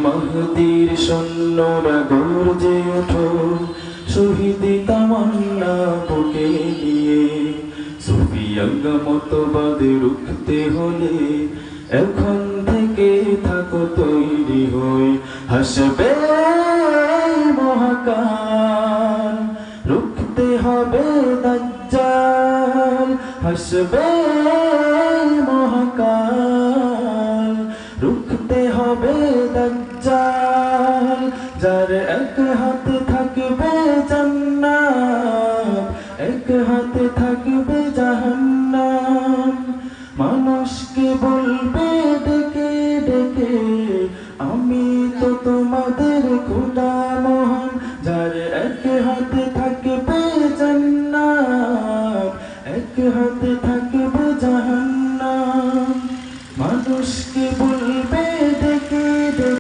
মাহদীর সৈন্যরা গর্জে ওঠো, শহীদ তামান্না বুকে নিয়ে। সুফিয়াঙ্গ মতবাদে রুখতে হলে এখন থেকে থাকো তৈরি হই। হাসবে মহাকাল, রুখতে হবে দাজ্জাল। হাসবে মহাকাল, রুখতে হবে দাজ্জাল। যার এক হাতে থাকবে জান্নাত, এক হাতে থাকবে জাহান্নাম। মানুষকে বলবে ডেকে ডেকে, আমি তো তোমাদের খোদা।